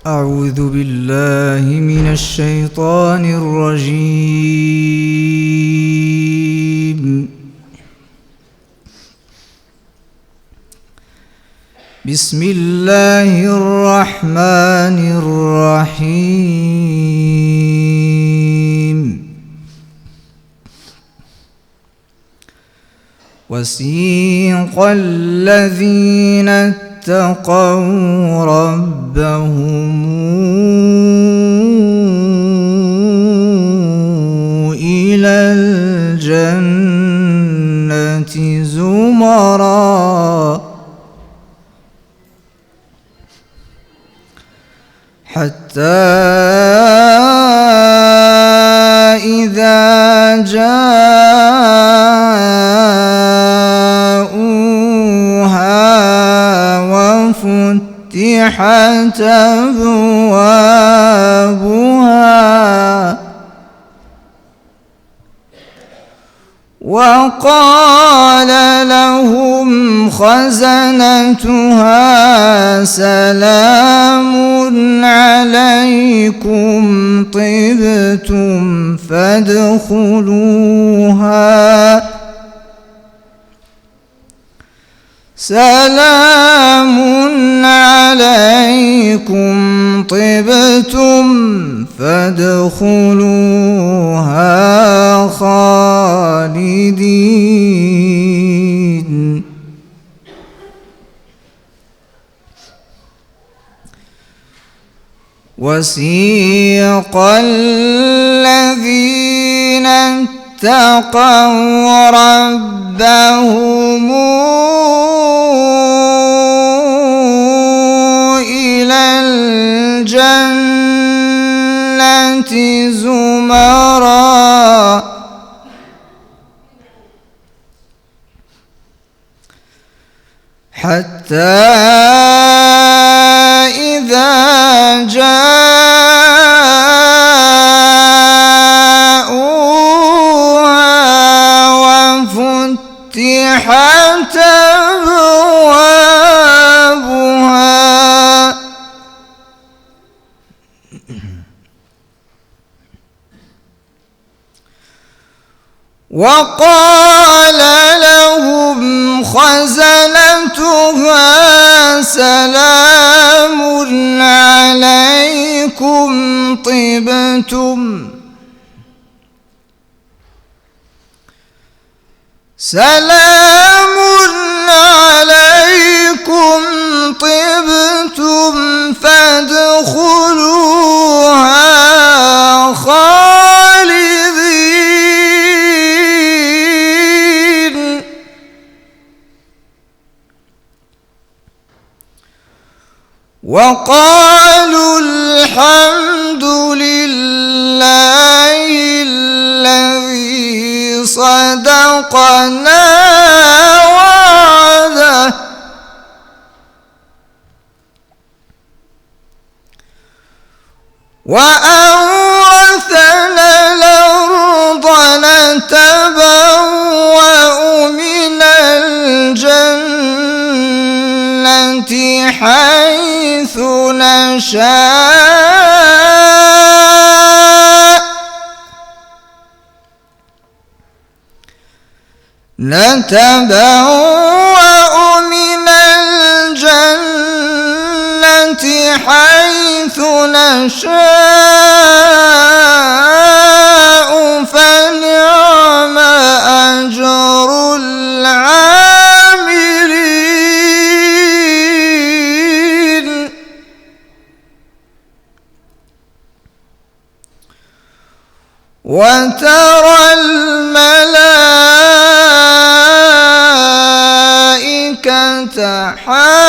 أعوذ بالله من الشيطان الرجيم. بسم الله الرحمن الرحيم. وسيق الذين اتقوا ربهم إلى الجنة زمرا حتى إذا فتحت أبوابها وقال لهم خزنتها سلام عليكم طبتم فادخلوها سلام عليكم طبتم فادخلوها خالدين. وسيق الذين اتقوا ربهم إلى الجنة زمرا حتى إذا جاءوها وفتحت أبوابها وقال لهم خزنتها سلام عليكم طبتم سلام عليكم طبتم فادخلوها خالدين. وقالوا الحمد لله الذي صدقنا وعده وأورثنا الأرض نتبوأ من الجنة حيث نشاء نتبوأ من الجنة حيث نشاء فنعم أجر العاملين. وترى الملائكة حافين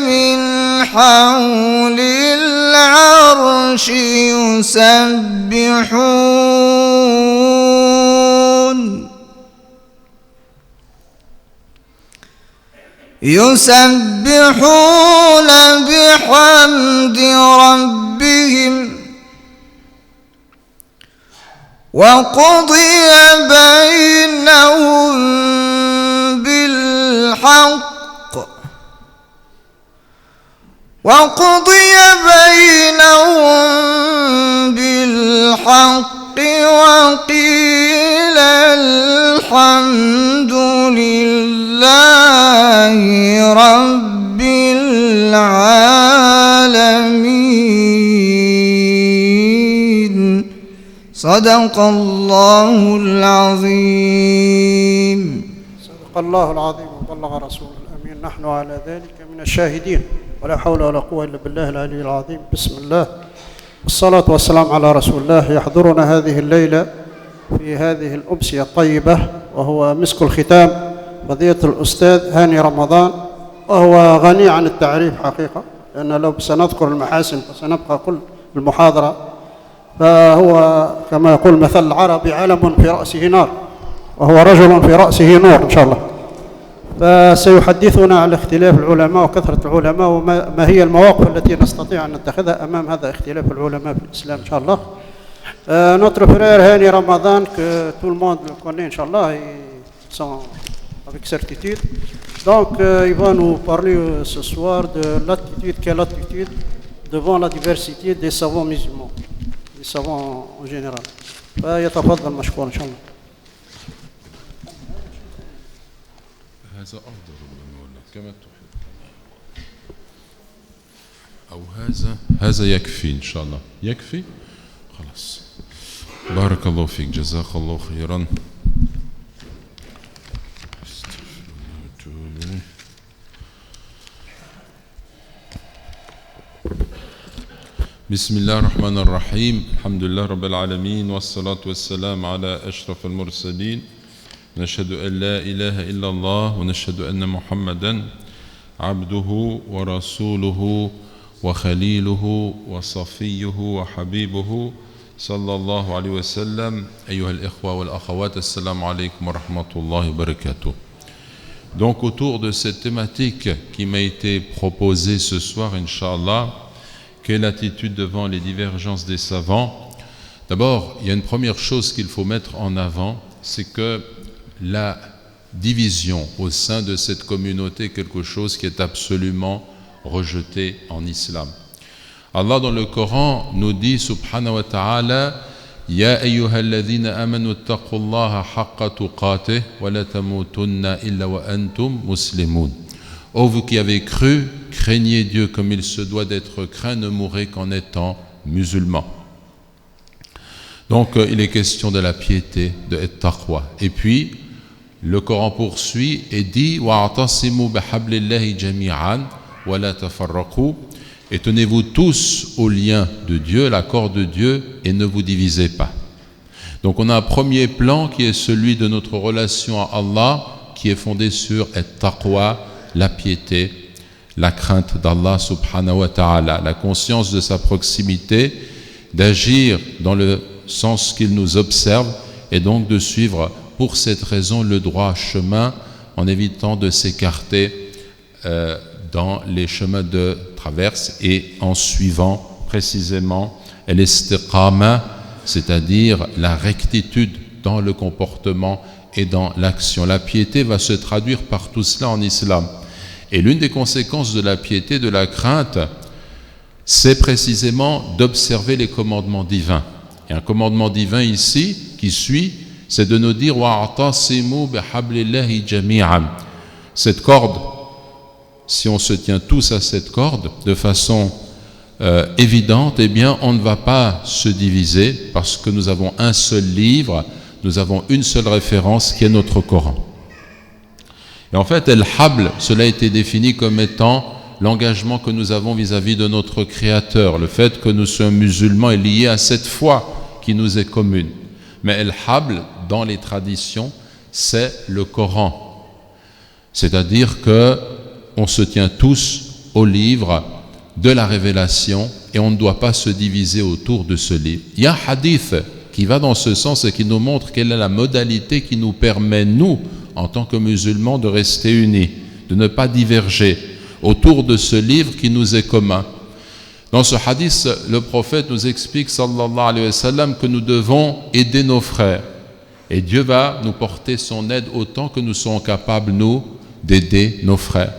من حول العرش يسبحون بحمد ربهم وقضي بينهم بالحق وقضي بينهم بالحق وقيل الحمد لله رب العالمين. صدق الله العظيم. صدق الله العظيم وبلغ رسوله الأمين. نحن على ذلك من الشاهدين، ولا حول ولا قوة إلا بالله العلي العظيم. بسم الله والصلاة والسلام على رسول الله. يحضرنا هذه الليلة في هذه الأمسية الطيبة وهو مسك الختام فضيلة الأستاذ هاني رمضان، وهو غني عن التعريف حقيقة، لأن لو سنذكر المحاسن فسنبقى كل المحاضرة. فهو كما يقول مثل العربي علم في رأسه نار، وهو رجل في رأسه نور إن شاء الله. فسيحدثنا عن اختلاف العلماء وكثرة العلماء وما هي المواقف التي نستطيع أن نتخذها أمام هذا اختلاف العلماء في الإسلام إن شاء الله. Notre frère Hani Ramadan, que tout le monde le connaît, Inch'Allah, avec certitude. Donc, il va nous parler ce soir de l'attitude, quelle attitude devant la diversité des savants musulmans, des savants en général. فيتفضل مشكور إن شاء الله. هذا أفضل من كما تحب، أو هذا يكفي إن شاء الله. يكفي خلاص. بارك الله فيك، جزاك الله خيرا. بسم الله الرحمن الرحيم. الحمد لله رب العالمين، والصلاة والسلام على أشرف المرسلين. نشهد أن لا إله إلا الله، ونشهد أن محمدا عبده ورسوله وخليله وصفيه وحبيبه صلى الله عليه وسلم. أيها الإخوة والأخوات، السلام عليكم ورحمة الله وبركاته. Donc autour de cette thématique qui m'a été proposée ce soir, Inch'Allah, quelle attitude devant les divergences des savants? D'abord, il y a une première chose qu'il faut mettre en avant, c'est que la division au sein de cette communauté est quelque chose qui est absolument rejeté en islam. Allah dans le Coran nous dit subhanahu wa ta'ala: Ya ayyuhalladhina amanu taqullaha haqqa tuqatih wa la tamutunna illa wa antum muslimun. Ô vous qui avez cru, craignez Dieu comme il se doit d'être craint, ne mourrez qu'en étant musulmans. Donc il est question de la piété, de at-taqwa. Et puis le Coran poursuit et dit: wa'tasimu bihablillahi jami'an wa la tafarraqu. Et tenez-vous tous au lien de Dieu, l'accord de Dieu, et ne vous divisez pas. Donc on a un premier plan qui est celui de notre relation à Allah, qui est fondé sur at-taqwa, la piété, la crainte d'Allah subhanahu wa ta'ala, la conscience de sa proximité, d'agir dans le sens qu'il nous observe, et donc de suivre pour cette raison le droit chemin, en évitant de s'écarter dans les chemins de traverse, et en suivant précisément l'istiqama, c'est-à-dire la rectitude dans le comportement et dans l'action. La piété va se traduire par tout cela en islam. Et l'une des conséquences de la piété, de la crainte, c'est précisément d'observer les commandements divins. Et un commandement divin ici, qui suit, c'est de nous dire: wa'tasimu bihablillahi jami'an. Cette corde, si on se tient tous à cette corde de façon évidente, eh bien on ne va pas se diviser, parce que nous avons un seul livre, nous avons une seule référence qui est notre Coran. Et en fait, al-habl, cela a été défini comme étant l'engagement que nous avons vis-à-vis de notre Créateur. Le fait que nous soyons musulmans est lié à cette foi qui nous est commune. Mais al-habl, dans les traditions, c'est le Coran. C'est-à-dire que on se tient tous au livre de la révélation et on ne doit pas se diviser autour de ce livre. Il y a un hadith qui va dans ce sens et qui nous montre quelle est la modalité qui nous permet, nous, en tant que musulmans, de rester unis, de ne pas diverger autour de ce livre qui nous est commun. Dans ce hadith, le prophète nous explique, sallallahu alayhi wa sallam, que nous devons aider nos frères. Et Dieu va nous porter son aide autant que nous serons capables, nous, d'aider nos frères.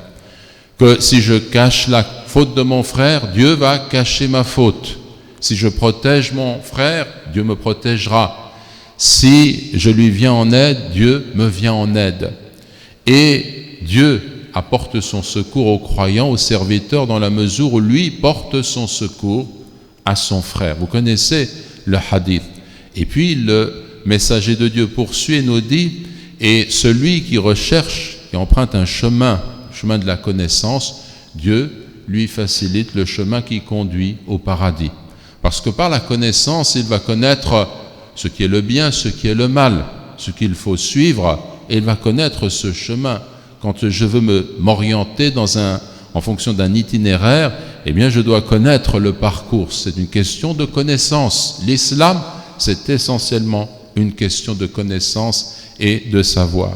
Que si je cache la faute de mon frère, Dieu va cacher ma faute. Si je protège mon frère, Dieu me protégera. Si je lui viens en aide, Dieu me vient en aide. Et Dieu apporte son secours aux croyants, aux serviteurs, dans la mesure où lui porte son secours à son frère. Vous connaissez le hadith. Et puis le messager de Dieu poursuit et nous dit, et celui qui recherche, qui emprunte un chemin de la connaissance, Dieu lui facilite le chemin qui conduit au paradis. Parce que par la connaissance, il va connaître ce qui est le bien, ce qui est le mal, ce qu'il faut suivre, et il va connaître ce chemin. Quand je veux m'orienter en fonction d'un itinéraire, eh bien je dois connaître le parcours. C'est une question de connaissance. L'islam, c'est essentiellement une question de connaissance et de savoir.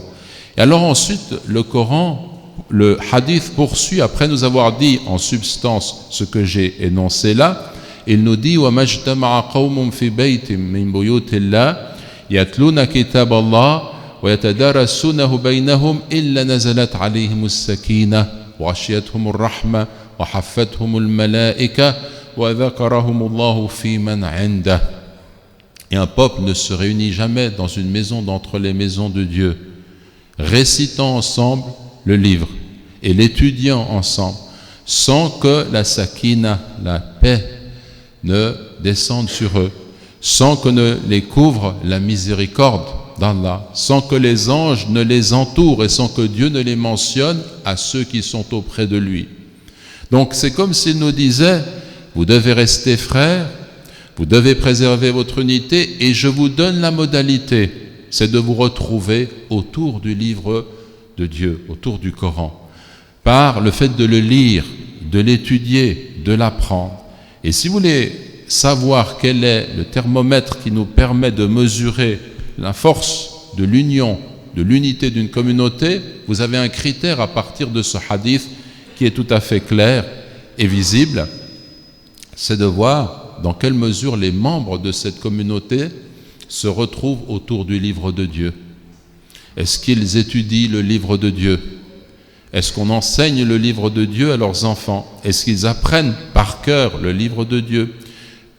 Et alors ensuite, le Coran, le hadith poursuit, après nous avoir dit en substance ce que j'ai énoncé là, il nous dit وَمَا اجْتَمَعَ قَوْمٌ فِي بَيْتٍ مِّن بُيُوتِ اللَّهِ يَتْلُونَ كِتَابَ اللَّهِ وَيَتَدَارَسُونَهُ بَيْنَهُمْ إِلَّا نَزَلَتْ عَلَيْهِمُ السَّكِينَةُ وَغَشِيَتْهُمُ الرَّحْمَةُ وَحَفَّتْهُمُ الْمَلَائِكَةُ وَذَكَرَهُمُ اللَّهُ فِي مَنْ عِندَهُ. Et un peuple ne se réunit jamais dans une maison d'entre les maisons de Dieu, récitant ensemble le livre et l'étudiant ensemble, sans que la sakina, la paix, ne descende sur eux, sans que ne les couvre la miséricorde d'Allah, sans que les anges ne les entourent et sans que Dieu ne les mentionne à ceux qui sont auprès de lui. Donc c'est comme s'il nous disait, vous devez rester frères, vous devez préserver votre unité et je vous donne la modalité, c'est de vous retrouver autour du livre de Dieu, autour du Coran, par le fait de le lire, de l'étudier, de l'apprendre. Et si vous voulez savoir quel est le thermomètre qui nous permet de mesurer la force de l'union, de l'unité d'une communauté, vous avez un critère à partir de ce hadith qui est tout à fait clair et visible, c'est de voir dans quelle mesure les membres de cette communauté se retrouvent autour du livre de Dieu. Est-ce qu'ils étudient le livre de Dieu? Est-ce qu'on enseigne le livre de Dieu à leurs enfants? Est-ce qu'ils apprennent par cœur le livre de Dieu?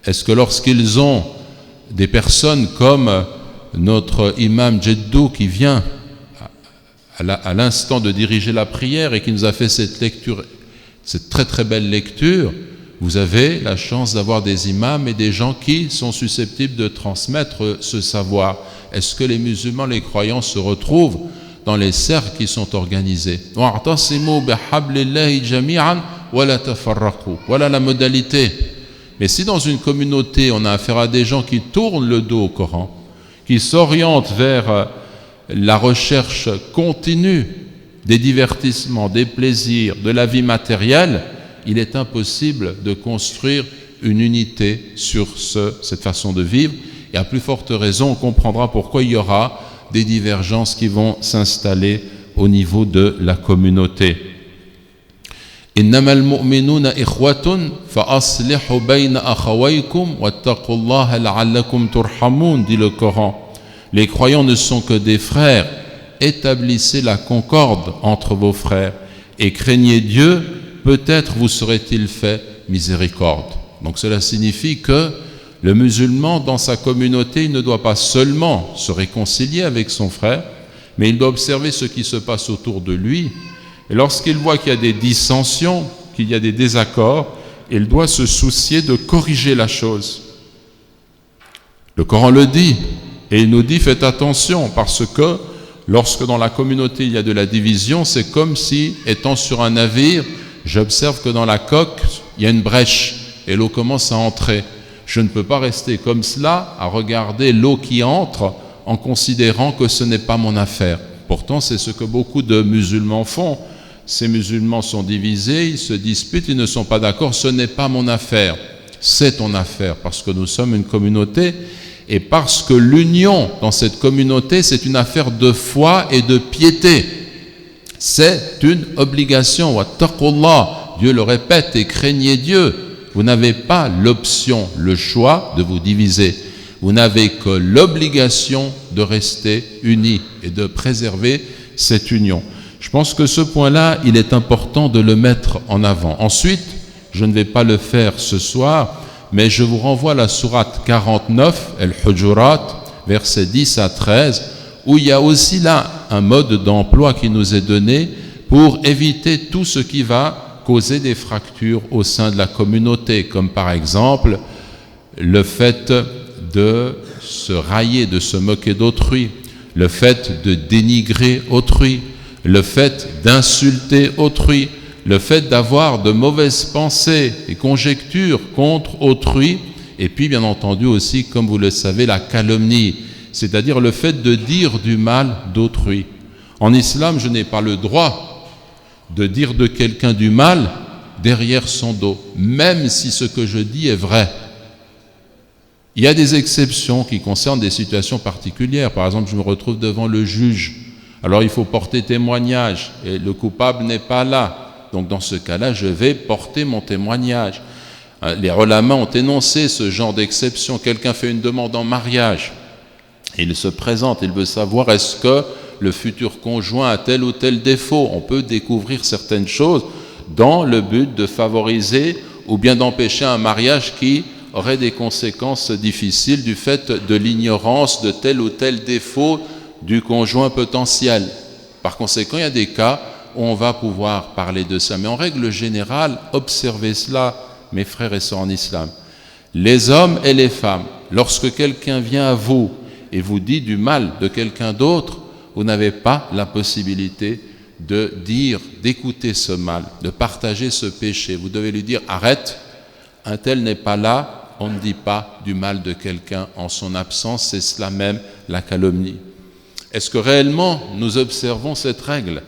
Est-ce que lorsqu'ils ont des personnes comme notre imam Jeddou qui vient à l'instant de diriger la prière et qui nous a fait cette lecture, cette très très belle lecture, vous avez la chance d'avoir des imams et des gens qui sont susceptibles de transmettre ce savoir. Est-ce que les musulmans, les croyants se retrouvent dans les cercles qui sont organisés? Voilà la modalité. Mais si dans une communauté on a affaire à des gens qui tournent le dos au Coran, qui s'orientent vers la recherche continue des divertissements, des plaisirs, de la vie matérielle, il est impossible de construire une unité sur cette façon de vivre. Et à plus forte raison, on comprendra pourquoi il y aura des divergences qui vont s'installer au niveau de la communauté. Innamal mu'minuna ikhwatun fa aslihu bayna akhawaykum wattaqullaha la'allakum turhamun, dit le Coran. Les croyants ne sont que des frères, établissez la concorde entre vos frères et craignez Dieu, peut-être vous serait-il fait miséricorde. Donc cela signifie que le musulman, dans sa communauté, il ne doit pas seulement se réconcilier avec son frère, mais il doit observer ce qui se passe autour de lui. Et lorsqu'il voit qu'il y a des dissensions, qu'il y a des désaccords, il doit se soucier de corriger la chose. Le Coran le dit, et il nous dit, faites attention, parce que lorsque dans la communauté il y a de la division, c'est comme si, étant sur un navire, j'observe que dans la coque, il y a une brèche, et l'eau commence à entrer. Je ne peux pas rester comme cela à regarder l'eau qui entre en considérant que ce n'est pas mon affaire. Pourtant, c'est ce que beaucoup de musulmans font. Ces musulmans sont divisés, ils se disputent, ils ne sont pas d'accord. Ce n'est pas mon affaire, c'est ton affaire, parce que nous sommes une communauté et parce que l'union dans cette communauté, c'est une affaire de foi et de piété. C'est une obligation. Wattaqullah, Dieu le répète, et craignez Dieu. Vous n'avez pas l'option, le choix de vous diviser. Vous n'avez que l'obligation de rester unis et de préserver cette union. Je pense que ce point-là, il est important de le mettre en avant. Ensuite, Je ne vais pas le faire ce soir, mais je vous renvoie à la sourate 49, Al-Hujurat, versets 10 à 13, où il y a aussi là un mode d'emploi qui nous est donné pour éviter tout ce qui va causer des fractures au sein de la communauté, comme par exemple le fait de se railler, de se moquer d'autrui, le fait de dénigrer autrui, le fait d'insulter autrui, le fait d'avoir de mauvaises pensées et conjectures contre autrui, et puis bien entendu aussi, comme vous le savez, la calomnie, c'est-à-dire le fait de dire du mal d'autrui. En islam, je n'ai pas le droit de dire de quelqu'un du mal derrière son dos, même si ce que je dis est vrai. Il y a des exceptions qui concernent des situations particulières. Par exemple, je me retrouve devant le juge. Alors il faut porter témoignage et le coupable n'est pas là. Donc dans ce cas-là, je vais porter mon témoignage. Les ulama ont énoncé ce genre d'exception. Quelqu'un fait une demande en mariage. Il se présente, il veut savoir est-ce que le futur conjoint a tel ou tel défaut. On peut découvrir certaines choses dans le but de favoriser ou bien d'empêcher un mariage qui aurait des conséquences difficiles du fait de l'ignorance de tel ou tel défaut du conjoint potentiel. Par conséquent, il y a des cas où on va pouvoir parler de ça. Mais en règle générale, observez cela, mes frères et sœurs en islam. Les hommes et les femmes, lorsque quelqu'un vient à vous et vous dit du mal de quelqu'un d'autre, vous n'avez pas la possibilité de dire, d'écouter ce mal, de partager ce péché. Vous devez lui dire, arrête, un tel n'est pas là, on ne dit pas du mal de quelqu'un en son absence, c'est cela même la calomnie. Est-ce que réellement nous observons cette règle ?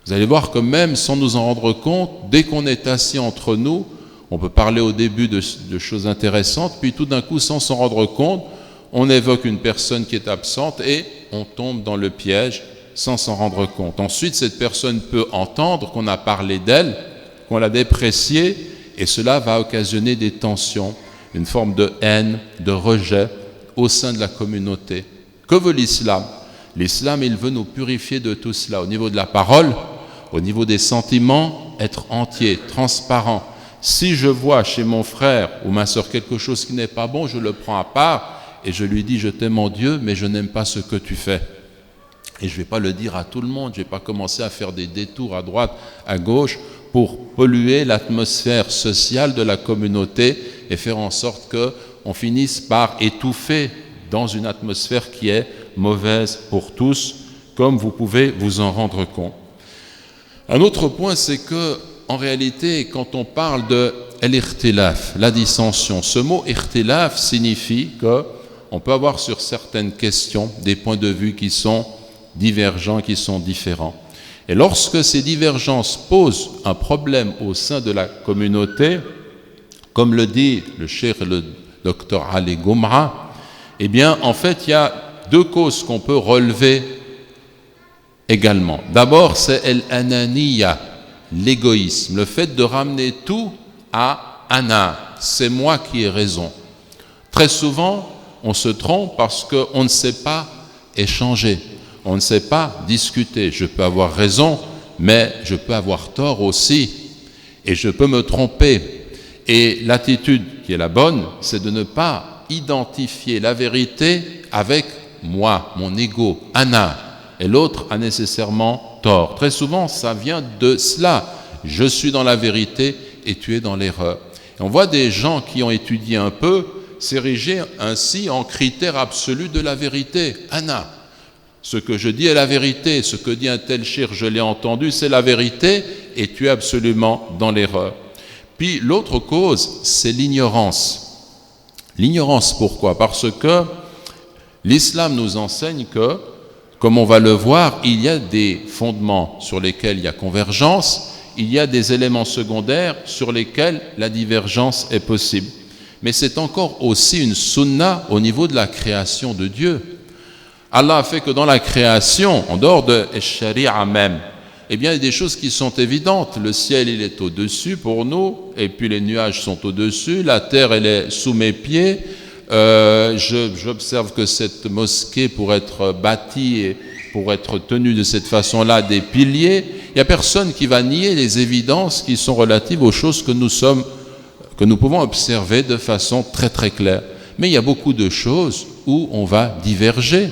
Vous allez voir que même sans nous en rendre compte, dès qu'on est assis entre nous, on peut parler au début de choses intéressantes, puis tout d'un coup, sans s'en rendre compte, on évoque une personne qui est absente et on tombe dans le piège sans s'en rendre compte. Ensuite, cette personne peut entendre qu'on a parlé d'elle, qu'on l'a dépréciée, et cela va occasionner des tensions, une forme de haine, de rejet au sein de la communauté. Que veut l'islam ? L'islam, il veut nous purifier de tout cela, au niveau de la parole, au niveau des sentiments, être entier, transparent. Si je vois chez mon frère ou ma sœur quelque chose qui n'est pas bon, je le prends à part et je lui dis, je t'aime en Dieu, mais je n'aime pas ce que tu fais. Et je ne vais pas le dire à tout le monde, je ne vais pas commencer à faire des détours à droite, à gauche, pour polluer l'atmosphère sociale de la communauté et faire en sorte qu'on finisse par étouffer dans une atmosphère qui est mauvaise pour tous, comme vous pouvez vous en rendre compte. Un autre point, c'est que, en réalité, quand on parle de l'irtilaf, la dissension, ce mot irtilaf signifie qu'on peut avoir sur certaines questions des points de vue qui sont divergents, qui sont différents. Et lorsque ces divergences posent un problème au sein de la communauté, comme le dit le cheikh et le docteur Ali Goumra, eh bien, en fait, il y a deux causes qu'on peut relever également. D'abord, c'est l'ananiya, l'égoïsme, le fait de ramener tout à ana, c'est moi qui ai raison. Très souvent, on se trompe parce qu'on ne sait pas échanger, on ne sait pas discuter. Je peux avoir raison, mais je peux avoir tort aussi, et je peux me tromper. Et l'attitude qui est la bonne, c'est de ne pas identifier la vérité avec moi, mon ego, ana, et l'autre a nécessairement tort. Très souvent, ça vient de cela. Je suis dans la vérité et tu es dans l'erreur. Et on voit des gens qui ont étudié un peu s'ériger ainsi en critère absolu de la vérité. Ana, ce que je dis est la vérité, ce que dit un tel cheikh, je l'ai entendu, c'est la vérité et tu es absolument dans l'erreur. Puis l'autre cause, c'est l'ignorance. L'ignorance, pourquoi ? Parce que l'islam nous enseigne que, comme on va le voir, il y a des fondements sur lesquels il y a convergence, il y a des éléments secondaires sur lesquels la divergence est possible. Mais c'est encore aussi une sunna au niveau de la création de Dieu. Allah a fait que dans la création, en dehors de Sharia même, eh bien, il y a des choses qui sont évidentes. Le ciel, il est au-dessus pour nous, et puis les nuages sont au-dessus, la terre, elle est sous mes pieds. J'observe que cette mosquée, pour être bâtie et pour être tenue de cette façon-là, des piliers. Il n'y a personne qui va nier les évidences qui sont relatives aux choses que nous pouvons observer de façon très très claire. Mais il y a beaucoup de choses où on va diverger.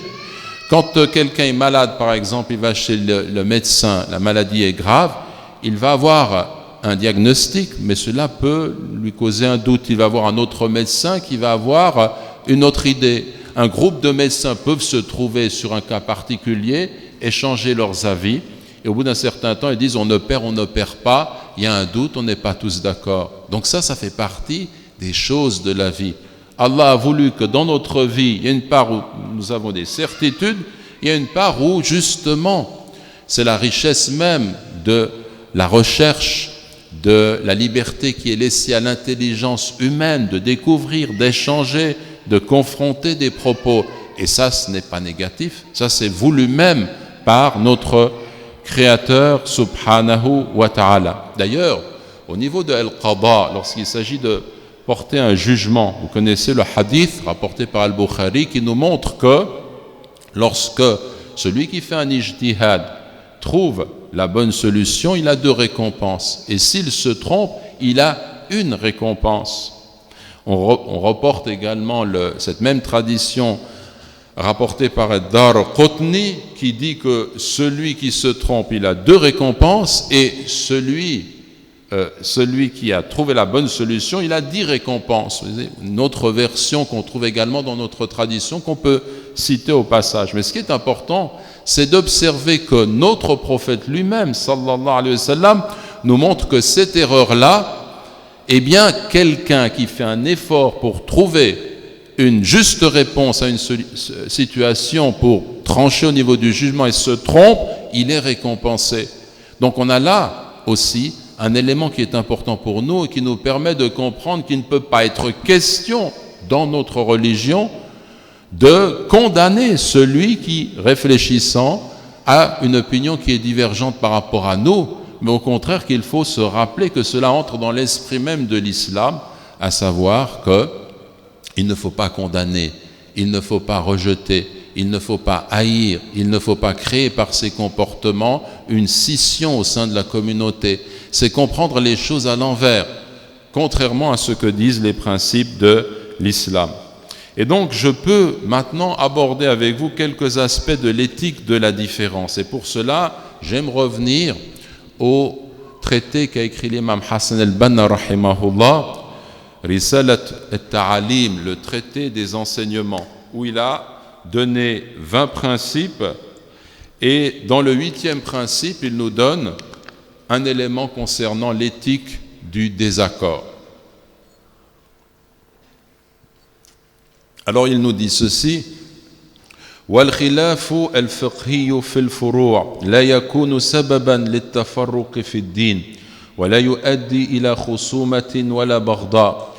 Quand quelqu'un est malade, par exemple, il va chez le médecin, la maladie est grave, il va avoir un diagnostic, mais cela peut lui causer un doute. Il va avoir un autre médecin qui va avoir une autre idée. Un groupe de médecins peuvent se trouver sur un cas particulier, échanger leurs avis, et au bout d'un certain temps, ils disent on n'opère pas, il y a un doute, on n'est pas tous d'accord. Donc ça fait partie des choses de la vie. Allah a voulu que dans notre vie, il y a une part où nous avons des certitudes, il y a une part où justement, c'est la richesse même de la recherche, de la liberté qui est laissée à l'intelligence humaine de découvrir, d'échanger, de confronter des propos. Et ça, ce n'est pas négatif, ça c'est voulu même par notre Créateur subhanahu wa ta'ala. D'ailleurs, au niveau de Al-Qada, lorsqu'il s'agit de porter un jugement, vous connaissez le hadith rapporté par Al-Bukhari qui nous montre que lorsque celui qui fait un ijtihad trouve la bonne solution, il a 2 récompenses. Et s'il se trompe, il a une récompense. On reporte également cette même tradition rapportée par Ad-Daraqutni qui dit que celui qui se trompe, il a 2 récompenses et celui qui a trouvé la bonne solution, il a 10 récompenses. Une autre version qu'on trouve également dans notre tradition qu'on peut citer au passage. Mais ce qui est important, c'est d'observer que notre prophète lui-même, sallallahu alayhi wa sallam, nous montre que cette erreur-là, eh bien, quelqu'un qui fait un effort pour trouver une juste réponse à une situation, pour trancher au niveau du jugement et se trompe, il est récompensé. Donc on a là aussi un élément qui est important pour nous et qui nous permet de comprendre qu'il ne peut pas être question dans notre religion de condamner celui qui, réfléchissant, a une opinion qui est divergente par rapport à nous, mais au contraire qu'il faut se rappeler que cela entre dans l'esprit même de l'islam, à savoir qu'il ne faut pas condamner, il ne faut pas rejeter, il ne faut pas haïr, il ne faut pas créer par ses comportements une scission au sein de la communauté. C'est comprendre les choses à l'envers, contrairement à ce que disent les principes de l'islam. Et donc, je peux maintenant aborder avec vous quelques aspects de l'éthique de la différence. Et pour cela, j'aime revenir au traité qu'a écrit l'imam Hassan al-Banna, rahimahullah, Risalat al-Ta'alim, le traité des enseignements, où il a donné 20 principes. Et dans le 8e principe, il nous donne un élément concernant l'éthique du désaccord. Alors il nous dit ceci: والخلاف الفقهي في الفروع لا يكون سببا للتفرق في الدين ولا يؤدي إلى خصومة ولا بغضاء